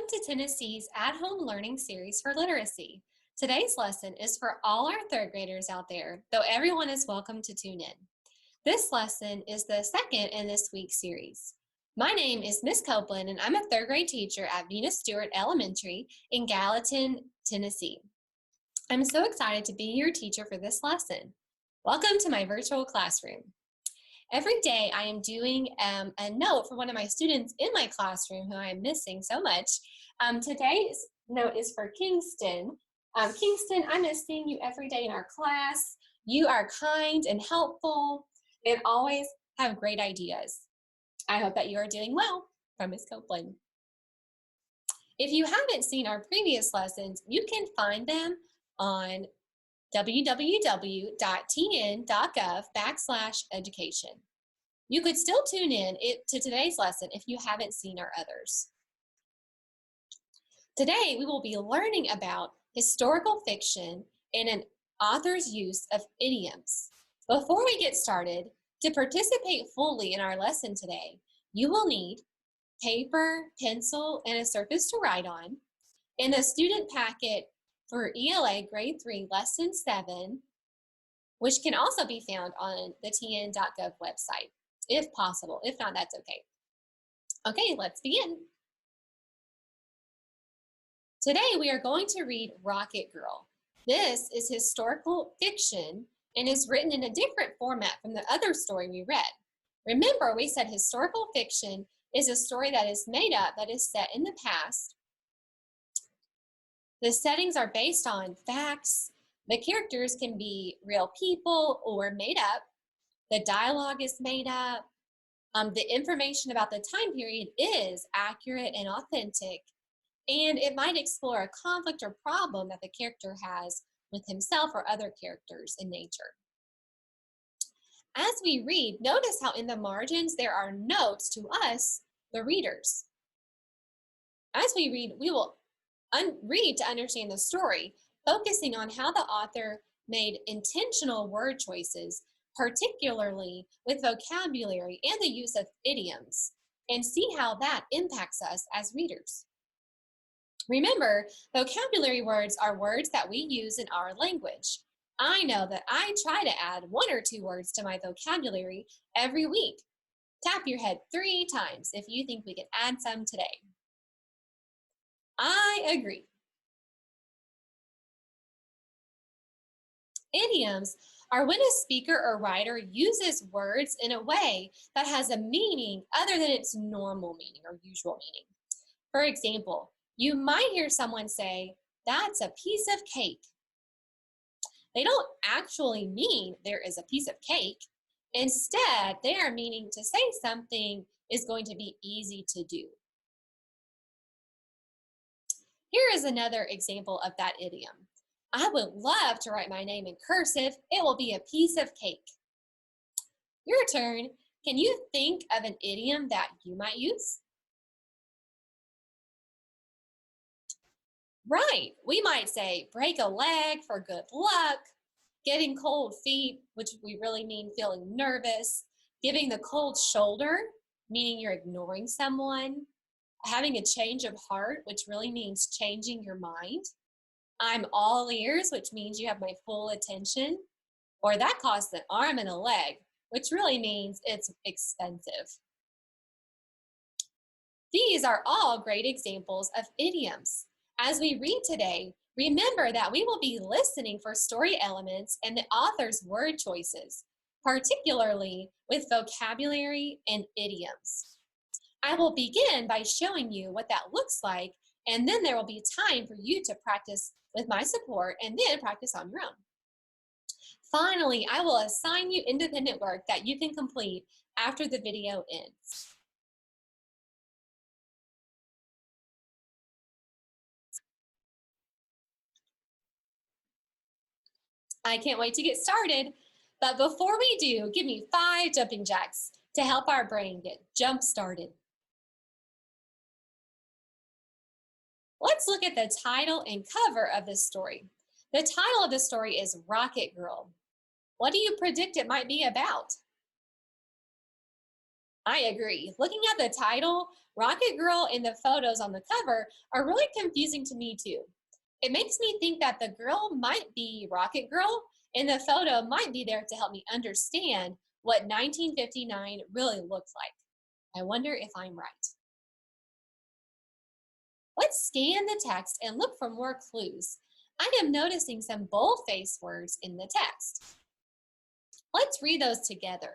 to Tennessee's at-home learning series for literacy. Today's lesson is for all our third graders out there, though everyone is welcome to tune in. This lesson is the second in this week's series. My name is Miss Copeland, and I'm a third grade teacher at Venus Stewart Elementary in Gallatin, Tennessee. I'm so excited to be your teacher for this lesson. Welcome to my virtual classroom. Every day I am doing a note for one of my students in my classroom who I am missing so much. Today's note is for Kingston. Kingston, I miss seeing you every day in our class. You are kind and helpful and always have great ideas. I hope that you are doing well. From Miss Copeland. If you haven't seen our previous lessons, you can find them on www.tn.gov/education. You could still tune in to today's lesson if you haven't seen our others. Today, we will be learning about historical fiction and an author's use of idioms. Before we get started, to participate fully in our lesson today, you will need paper, pencil, and a surface to write on, and a student packet for ELA Grade 3 Lesson 7, which can also be found on the tn.gov website, if possible. If not, that's okay. Okay, let's begin. Today, we are going to read Rocket Girl. This is historical fiction and is written in a different format from the other story we read. Remember, we said historical fiction is a story that is made up, that is set in the past. The settings are based on facts. The characters can be real people or made up. The dialogue is made up. The information about the time period is accurate and authentic. And it might explore a conflict or problem that the character has with himself or other characters in nature. As we read, notice how in the margins there are notes to us, the readers. As we read, we will read to understand the story, focusing on how the author made intentional word choices, particularly with vocabulary and the use of idioms, and see how that impacts us as readers. Remember, vocabulary words are words that we use in our language. I know that I try to add 1 or 2 words to my vocabulary every week. Tap your head 3 times if you think we can add some today. I agree. Idioms are when a speaker or writer uses words in a way that has a meaning other than its normal meaning or usual meaning. For example, you might hear someone say, "That's a piece of cake." They don't actually mean there is a piece of cake. Instead, they are meaning to say something is going to be easy to do. Here is another example of that idiom. I would love to write my name in cursive. It will be a piece of cake. Your turn. Can you think of an idiom that you might use? Right, we might say break a leg for good luck, getting cold feet, which we really mean feeling nervous, giving the cold shoulder, meaning you're ignoring someone, having a change of heart, which really means changing your mind. I'm all ears, which means you have my full attention, or that costs an arm and a leg, which really means it's expensive. These are all great examples of idioms. As we read today, remember that we will be listening for story elements and the author's word choices, particularly with vocabulary and idioms. I will begin by showing you what that looks like, and then there will be time for you to practice with my support and then practice on your own. Finally, I will assign you independent work that you can complete after the video ends. I can't wait to get started, but before we do, give me 5 jumping jacks to help our brain get jump started. Let's look at the title and cover of this story. The title of the story is Rocket Girl. What do you predict it might be about? I agree. Looking at the title, Rocket Girl and the photos on the cover are really confusing to me too. It makes me think that the girl might be Rocket Girl and the photo might be there to help me understand what 1959 really looks like. I wonder if I'm right. Let's scan the text and look for more clues. I am noticing some bold-faced words in the text. Let's read those together.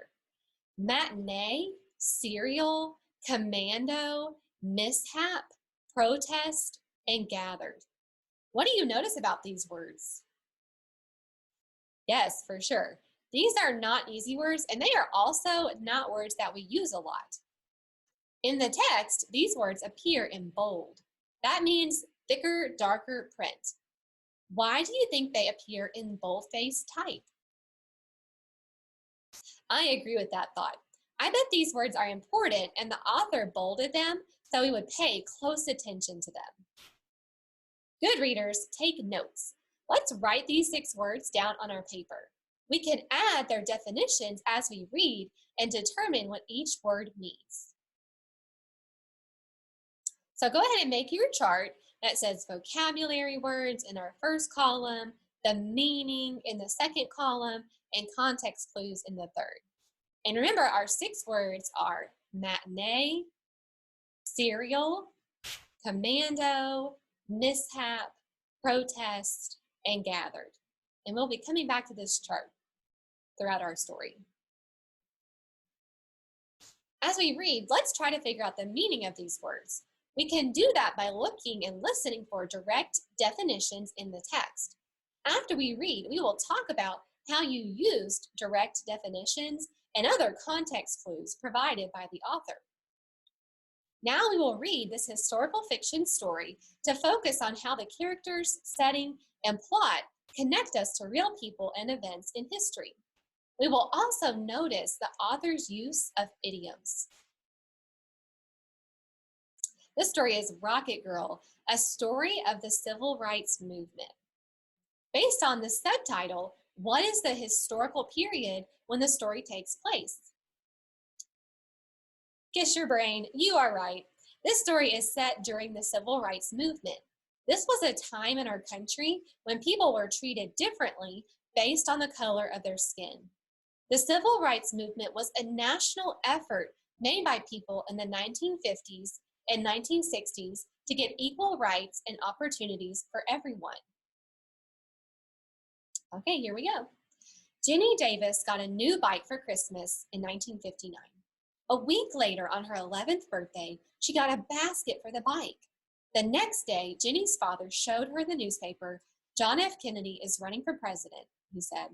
Matinee, serial, commando, mishap, protest, and gathered. What do you notice about these words? Yes, for sure. These are not easy words, and they are also not words that we use a lot. In the text, these words appear in bold. That means thicker, darker print. Why do you think they appear in bold-faced type? I agree with that thought. I bet these words are important and the author bolded them so we would pay close attention to them. Good readers, take notes. Let's write these 6 words down on our paper. We can add their definitions as we read and determine what each word means. So go ahead and make your chart that says vocabulary words in our first column, the meaning in the second column, and context clues in the third. And remember, our 6 words are matinee, serial, commando, mishap, protest, and gathered. And we'll be coming back to this chart throughout our story. As we read, let's try to figure out the meaning of these words. We can do that by looking and listening for direct definitions in the text. After we read, we will talk about how you used direct definitions and other context clues provided by the author. Now we will read this historical fiction story to focus on how the characters, setting, and plot connect us to real people and events in history. We will also notice the author's use of idioms. This story is Rocket Girl, a story of the civil rights movement. Based on the subtitle, what is the historical period when the story takes place? Kiss your brain, you are right. This story is set during the civil rights movement. This was a time in our country when people were treated differently based on the color of their skin. The civil rights movement was a national effort made by people in the 1950s and 1960s to get equal rights and opportunities for everyone. Okay, here we go. Jenny Davis got a new bike for Christmas in 1959. A week later, on her 11th birthday, she got a basket for the bike. The next day, Jenny's father showed her the newspaper. John F. Kennedy is running for president, he said.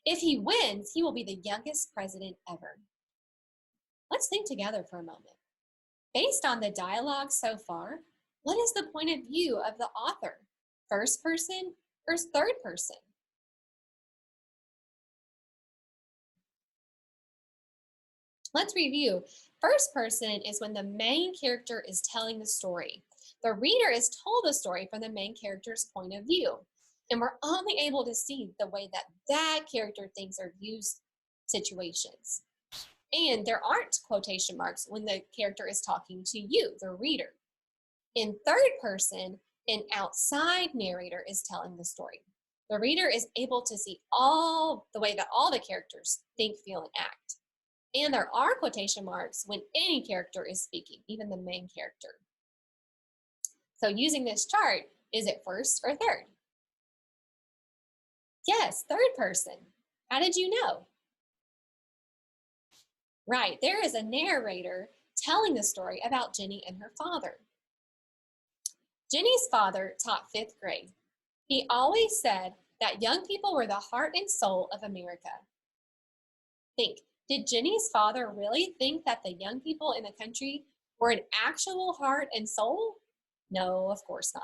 If he wins, he will be the youngest president ever. Let's think together for a moment. Based on the dialogue so far, what is the point of view of the author? First person or third person? Let's review. First person is when the main character is telling the story. The reader is told the story from the main character's point of view. And we're only able to see the way that that character thinks or views situations. And there aren't quotation marks when the character is talking to you, the reader. In third person, an outside narrator is telling the story. The reader is able to see all the way that all the characters think, feel, and act. And there are quotation marks when any character is speaking, even the main character. So using this chart, is it first or third? Yes, third person. How did you know? Right, there is a narrator telling the story about Jenny and her father. Jenny's father taught 5th grade. He always said that young people were the heart and soul of America. Think, did Jenny's father really think that the young people in the country were an actual heart and soul? No, of course not.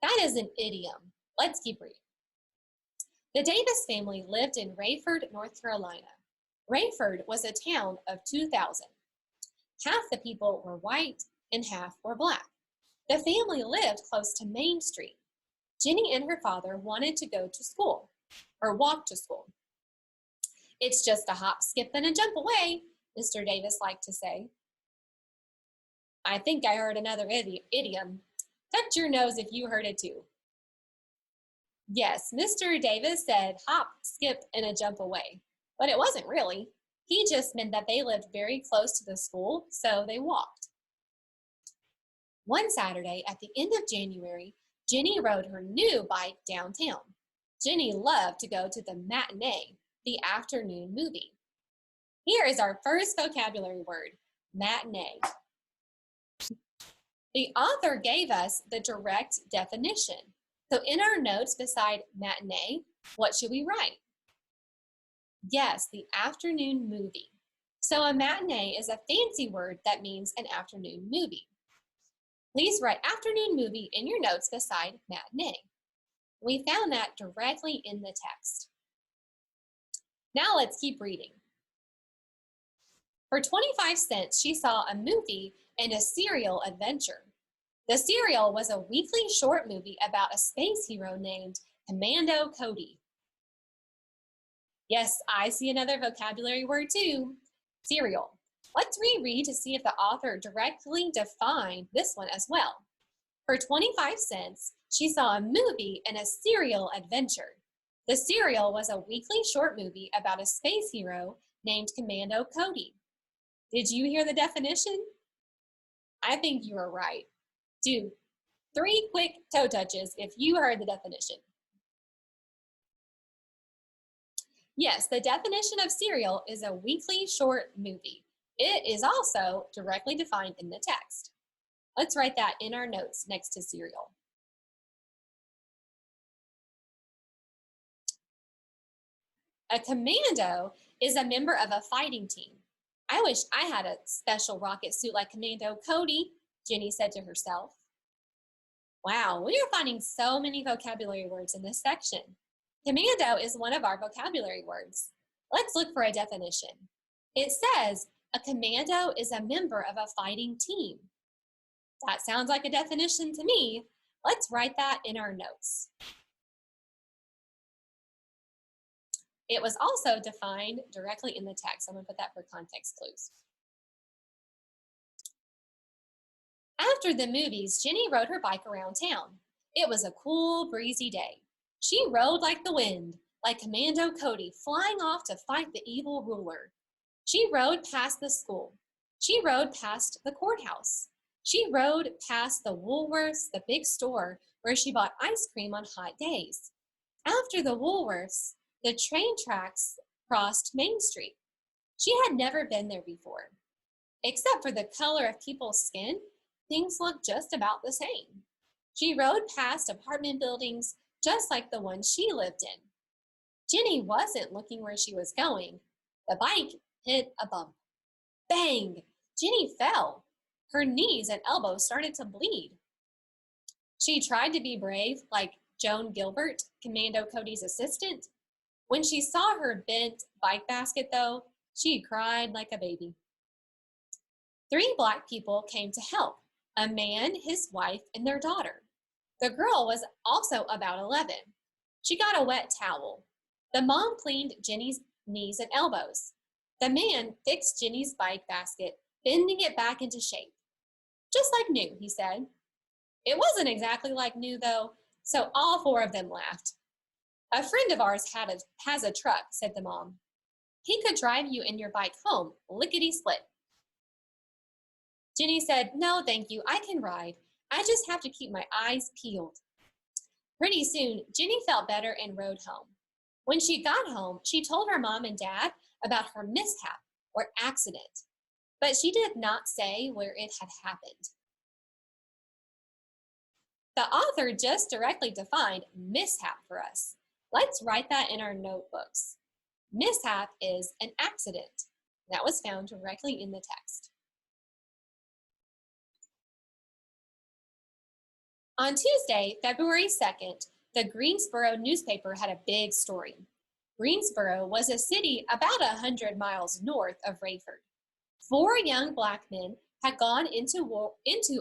That is an idiom. Let's keep reading. The Davis family lived in Rayford, North Carolina. Rayford was a town of 2,000. Half the people were white and half were black. The family lived close to Main Street. Jenny and her father wanted to go to school, or walk to school. It's just a hop, skip, and a jump away, Mr. Davis liked to say. I think I heard another idiom. Touch your nose if you heard it too. Yes, Mr. Davis said hop, skip, and a jump away. But it wasn't really. He just meant that they lived very close to the school, so they walked. One Saturday at the end of January, Jenny rode her new bike downtown. Jenny loved to go to the matinee, the afternoon movie. Here is our first vocabulary word, matinee. The author gave us the direct definition. So in our notes beside matinee, what should we write? Yes, the afternoon movie. So a matinee is a fancy word that means an afternoon movie. Please write afternoon movie in your notes beside matinee. We found that directly in the text. Now let's keep reading. For 25 cents, she saw a movie and a serial adventure. The serial was a weekly short movie about a space hero named Commando Cody. Yes, I see another vocabulary word too, serial. Let's reread to see if the author directly defined this one as well. For 25 cents, she saw a movie and a serial adventure. The serial was a weekly short movie about a space hero named Commando Cody. Did you hear the definition? I think you are right. Do 3 quick toe touches if you heard the definition. Yes, the definition of serial is a weekly short movie. It is also directly defined in the text. Let's write that in our notes next to serial. A commando is a member of a fighting team. I wish I had a special rocket suit like Commando Cody, Jenny said to herself. Wow, we are finding so many vocabulary words in this section. Commando is one of our vocabulary words. Let's look for a definition. It says, a commando is a member of a fighting team. That sounds like a definition to me. Let's write that in our notes. It was also defined directly in the text. I'm going to put that for context clues. After the movies, Jenny rode her bike around town. It was a cool, breezy day. She rode like the wind, like Commando Cody, flying off to fight the evil ruler. She rode past the school. She rode past the courthouse. She rode past the Woolworths, the big store where she bought ice cream on hot days. After the Woolworths, the train tracks crossed Main Street. She had never been there before. Except for the color of people's skin, things looked just about the same. She rode past apartment buildings just like the one she lived in. Jenny wasn't looking where she was going. The bike hit a bump. Bang! Jenny fell. Her knees and elbows started to bleed. She tried to be brave, like Joan Gilbert, Commando Cody's assistant. When she saw her bent bike basket, though, she cried like a baby. 3 Black people came to help, a man, his wife, and their daughter. The girl was also about 11. She got a wet towel. The mom cleaned Jenny's knees and elbows. The man fixed Jenny's bike basket, bending it back into shape. Just like new, he said. It wasn't exactly like new, though, so all 4 of them laughed. A friend of ours has a truck, said the mom. He could drive you and your bike home, lickety-split. Jenny said, no, thank you, I can ride. I just have to keep my eyes peeled. Pretty soon, Jenny felt better and rode home. When she got home, she told her mom and dad about her mishap or accident, but she did not say where it had happened. The author just directly defined mishap for us. Let's write that in our notebooks. Mishap is an accident. That was found directly in the text. On Tuesday, February 2nd, the Greensboro newspaper had a big story. Greensboro was a city about 100 miles north of Rayford. 4 young Black men had gone into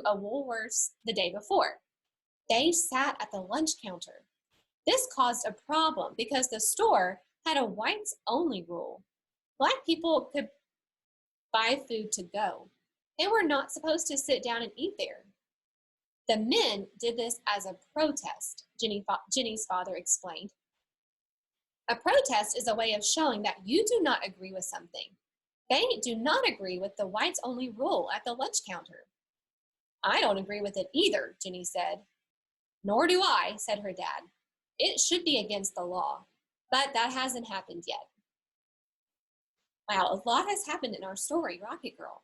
a Woolworths the day before. They sat at the lunch counter. This caused a problem because the store had a whites-only rule. Black people could buy food to go. They were not supposed to sit down and eat there. The men did this as a protest, Jenny's father explained. A protest is a way of showing that you do not agree with something. They do not agree with the whites only rule at the lunch counter. I don't agree with it either, Jenny said. Nor do I, said her dad. It should be against the law, but that hasn't happened yet. Wow, a lot has happened in our story, Rocket Girl.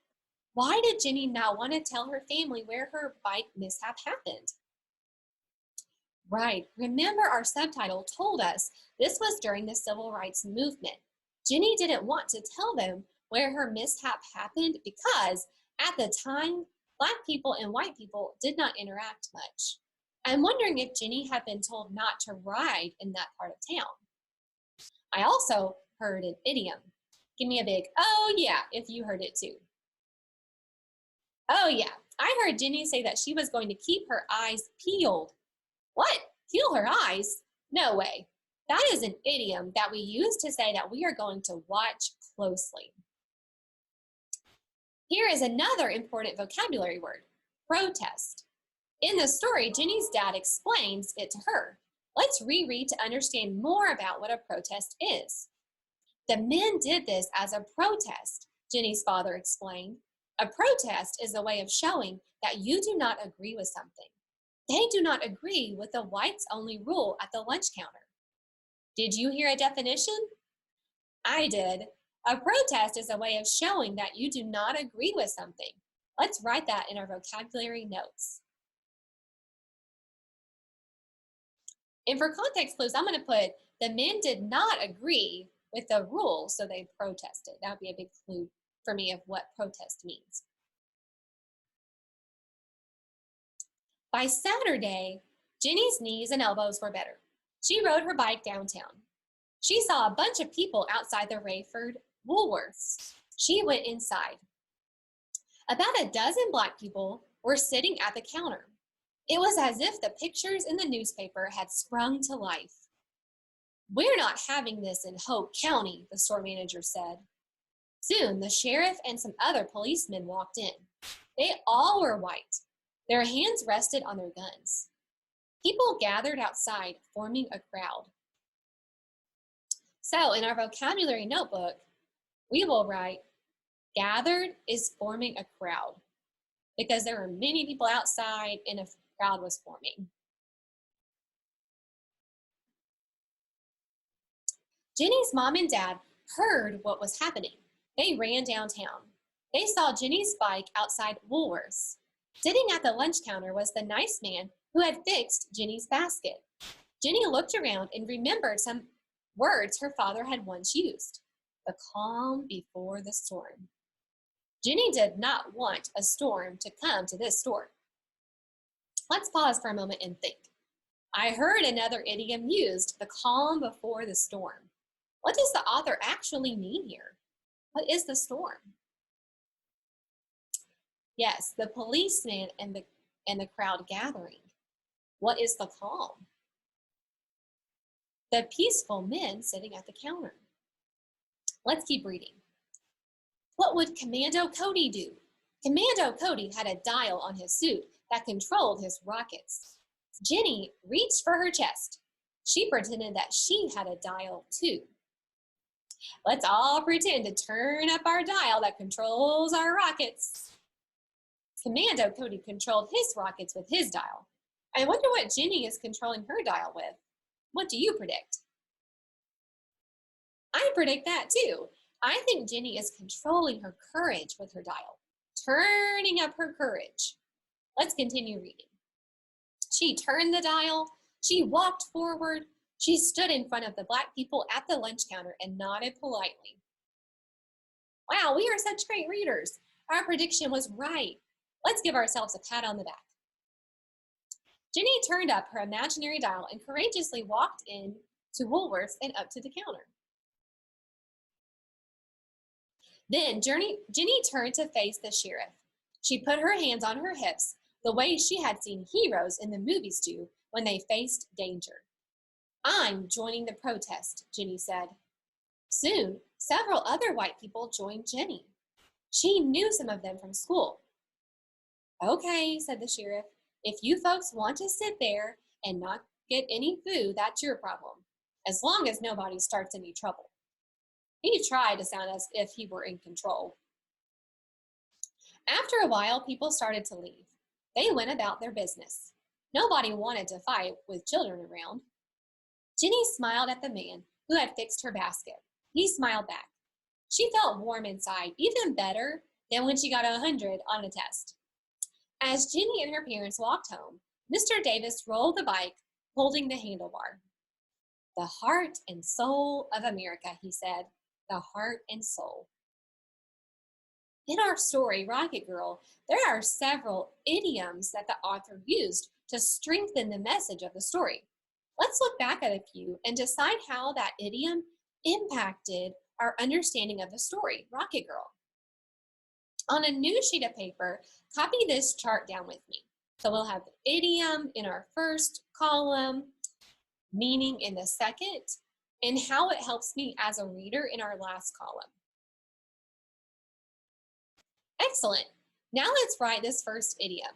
Why did Jenny not want to tell her family where her bike mishap happened? Right, remember our subtitle told us this was during the civil rights movement. Jenny didn't want to tell them where her mishap happened because at the time, Black people and white people did not interact much. I'm wondering if Jenny had been told not to ride in that part of town. I also heard an idiom. Give me a big, oh yeah, if you heard it too. Oh yeah, I heard Jenny say that she was going to keep her eyes peeled. What? Peel her eyes? No way. That is an idiom that we use to say that we are going to watch closely. Here is another important vocabulary word, protest. In the story, Jenny's dad explains it to her. Let's reread to understand more about what a protest is. The men did this as a protest, Jenny's father explained. A protest is a way of showing that you do not agree with something. They do not agree with the whites only rule at the lunch counter. Did you hear a definition? I did. A protest is a way of showing that you do not agree with something. Let's write that in our vocabulary notes. And for context clues, I'm going to put the men did not agree with the rule, so they protested. That would be a big clue for me of what protest means. By Saturday, Jenny's knees and elbows were better. She rode her bike downtown. She saw a bunch of people outside the Rayford Woolworths. She went inside. About a dozen Black people were sitting at the counter. It was as if the pictures in the newspaper had sprung to life. We're not having this in Hope County, the store manager said. Soon, the sheriff and some other policemen walked in. They all were white. Their hands rested on their guns. People gathered outside, forming a crowd. So in our vocabulary notebook, we will write, gathered is forming a crowd, because there were many people outside and a crowd was forming. Jenny's mom and dad heard what was happening. They ran downtown. They saw Jenny's bike outside Woolworths. Sitting at the lunch counter was the nice man who had fixed Jenny's basket. Jenny looked around and remembered some words her father had once used. The calm before the storm. Jenny did not want a storm to come to this store. Let's pause for a moment and think. I heard another idiom used, the calm before the storm. What does the author actually mean here? What is the storm? Yes, the policeman and the crowd gathering. What is the calm? The peaceful men sitting at the counter. Let's keep reading. What would Commando Cody do? Commando Cody had a dial on his suit that controlled his rockets. Jenny reached for her chest. She pretended that she had a dial too. Let's all pretend to turn up our dial that controls our rockets. Commando Cody controlled his rockets with his dial. I wonder what Jenny is controlling her dial with. What do you predict? I predict that too. I think Jenny is controlling her courage with her dial, turning up her courage. Let's continue reading. She turned the dial. She walked forward. She stood in front of the Black people at the lunch counter and nodded politely. Wow, we are such great readers. Our prediction was right. Let's give ourselves a pat on the back. Jenny turned up her imaginary dial and courageously walked in to Woolworths and up to the counter. Then Jenny turned to face the sheriff. She put her hands on her hips, the way she had seen heroes in the movies do when they faced danger. I'm joining the protest, Jenny said. Soon, several other white people joined Jenny. She knew some of them from school. Okay, said the sheriff. If you folks want to sit there and not get any food, that's your problem, as long as nobody starts any trouble. He tried to sound as if he were in control. After a while, people started to leave. They went about their business. Nobody wanted to fight with children around. Jenny smiled at the man who had fixed her basket. He smiled back. She felt warm inside, even better than when she got 100 on a test. As Jenny and her parents walked home, Mr. Davis rolled the bike, holding the handlebar. The heart and soul of America, he said. The heart and soul. In our story, Rocket Girl, there are several idioms that the author used to strengthen the message of the story. Let's look back at a few and decide how that idiom impacted our understanding of the story, Rocket Girl. On a new sheet of paper, copy this chart down with me. So we'll have idiom in our first column, meaning in the second, and how it helps me as a reader in our last column. Excellent. Now let's write this first idiom.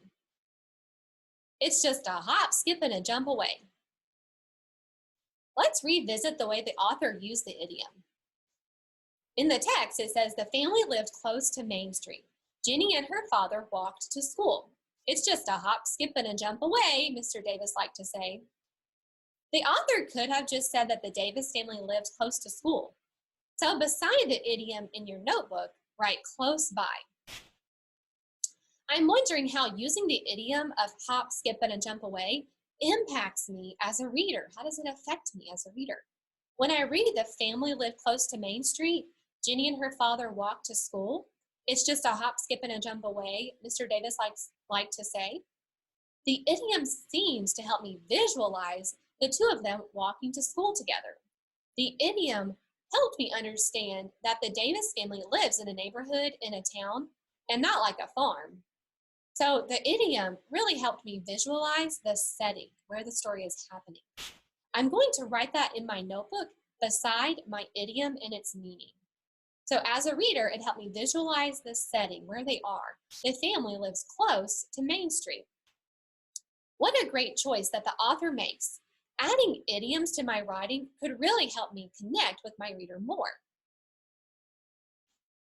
It's just a hop, skip, and a jump away. Let's revisit the way the author used the idiom. In the text, it says the family lived close to Main Street. Jenny and her father walked to school. It's just a hop, skip, and a jump away, Mr. Davis liked to say. The author could have just said that the Davis family lived close to school. So beside the idiom in your notebook, write close by. I'm wondering how using the idiom of hop, skip, and a jump away impacts me as a reader. How does it affect me as a reader? When I read the family lived close to Main Street, Jenny and her father walked to school. It's just a hop, skip, and a jump away, Mr. Davis liked to say. The idiom seems to help me visualize the two of them walking to school together. The idiom helped me understand that the Davis family lives in a neighborhood, in a town, and not like a farm. So the idiom really helped me visualize the setting where the story is happening. I'm going to write that in my notebook beside my idiom and its meaning. So as a reader, it helped me visualize the setting where they are. The family lives close to Main Street. What a great choice that the author makes. Adding idioms to my writing could really help me connect with my reader more.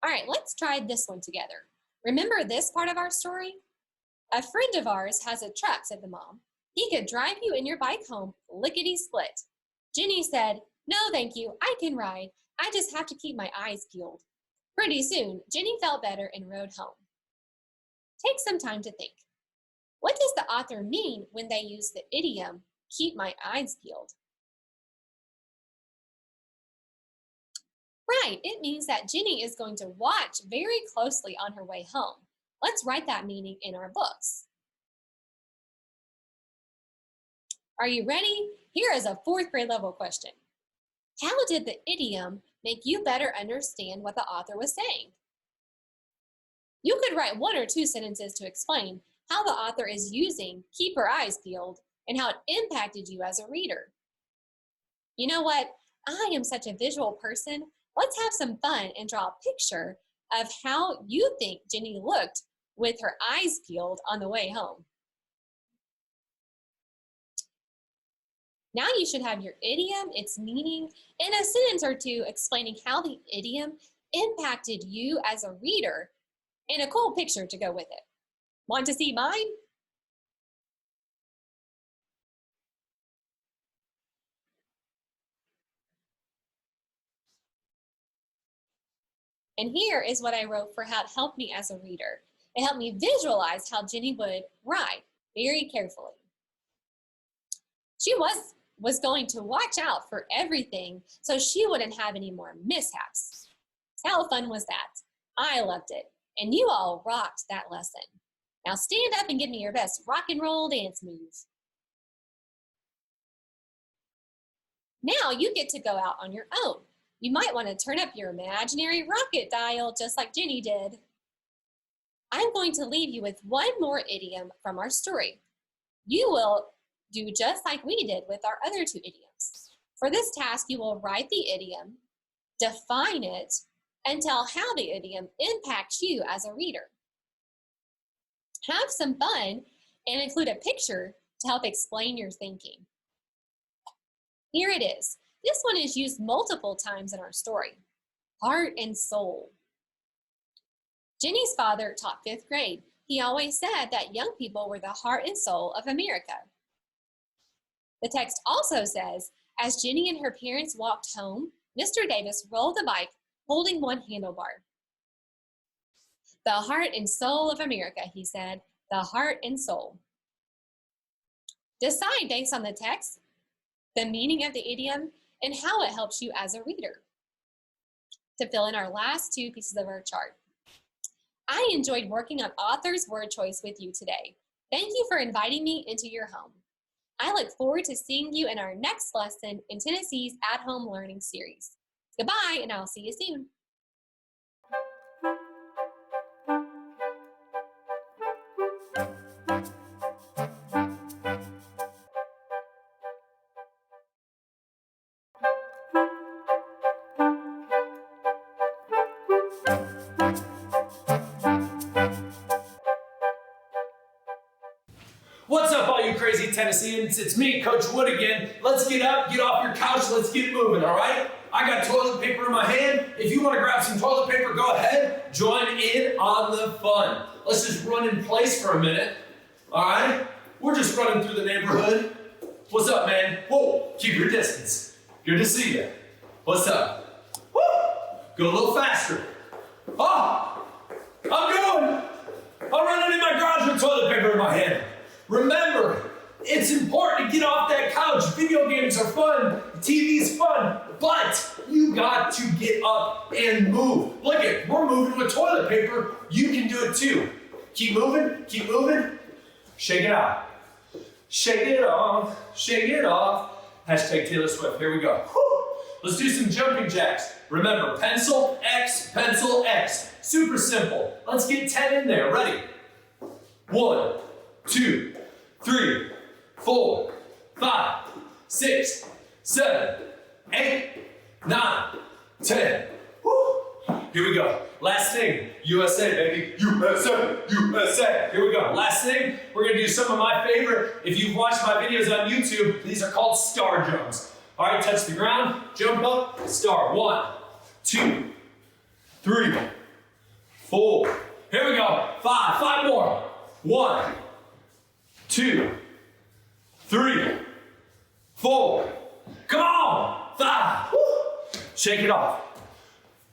All right, let's try this one together. Remember this part of our story? A friend of ours has a truck, said the mom. He could drive you and your bike home, lickety-split. Jenny said, no, thank you, I can ride. I just have to keep my eyes peeled. Pretty soon, Jenny felt better and rode home. Take some time to think. What does the author mean when they use the idiom, keep my eyes peeled? Right, it means that Jenny is going to watch very closely on her way home. Let's write that meaning in our books. Are you ready? Here is a 4th grade level question. How did the idiom make you better understand what the author was saying? You could write 1 or 2 sentences to explain how the author is using keep her eyes peeled and how it impacted you as a reader. You know what? I am such a visual person. Let's have some fun and draw a picture of how you think Jenny looked with her eyes peeled on the way home. Now you should have your idiom, its meaning, and a sentence or 2 explaining how the idiom impacted you as a reader, and a cool picture to go with it. Want to see mine? And here is what I wrote for how it helped me as a reader. It helped me visualize how Jenny would ride very carefully. She was going to watch out for everything so she wouldn't have any more mishaps. How fun was that? I loved it, and you all rocked that lesson. Now stand up and give me your best rock and roll dance move. Now you get to go out on your own. You might want to turn up your imaginary rocket dial just like Jenny did. I'm going to leave you with one more idiom from our story. You will do just like we did with our other 2 idioms. For this task, you will write the idiom, define it, and tell how the idiom impacts you as a reader. Have some fun and include a picture to help explain your thinking. Here it is. This one is used multiple times in our story. Heart and soul. Jenny's father taught 5th grade. He always said that young people were the heart and soul of America. The text also says, as Jenny and her parents walked home, Mr. Davis rolled the bike holding one handlebar. The heart and soul of America, he said, the heart and soul. Decide based on the text, the meaning of the idiom, and how it helps you as a reader. To fill in our last 2 pieces of our chart. I enjoyed working on author's word choice with you today. Thank you for inviting me into your home. I look forward to seeing you in our next lesson in Tennessee's at-home learning series. Goodbye, and I'll see you soon. What's up, all you crazy Tennesseans? It's me, Coach Wood again. Let's get up, get off your couch, let's get moving, all right? I got toilet paper in my hand. If you want to grab some toilet paper, go ahead. Join in on the fun. Let's just run in place for a minute, all right? We're just running through the neighborhood. What's up, man? Whoa, keep your distance. Good to see you. What's up? Woo! Go a little faster. Oh, I'm going. I'm running in my garage with toilet paper in my hand. Remember, it's important to get off that couch. Video games are fun, TV's fun, but you got to get up and move. Look it, we're moving with toilet paper. You can do it too. Keep moving, keep moving. Shake it out. Shake it off, shake it off. Hashtag Taylor Swift, here we go. Whew. Let's do some jumping jacks. Remember, pencil X, super simple. Let's get 10 in there, ready? 1, 2, 3, 4, 5, 6, 7, 8, 9, 10. Woo. Here we go. Last thing, USA, baby. USA, USA. Here we go. Last thing, we're gonna do some of my favorite. If you've watched my videos on YouTube, these are called star jumps. All right, touch the ground, jump up, star. 1, 2, 3, 4. Here we go. 5 more. 1, 2, 3, 4. Come on. 5. Woo. Shake it off.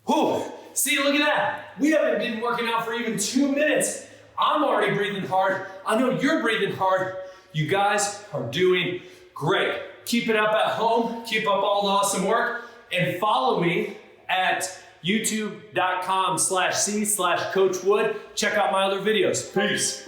Whew. See, look at that. We haven't been working out for even 2 minutes. I'm already breathing hard. I know you're breathing hard. You guys are doing great. Keep it up at home. Keep up all the awesome work. And follow me at youtube.com/c/Coach Wood. Check out my other videos. Peace.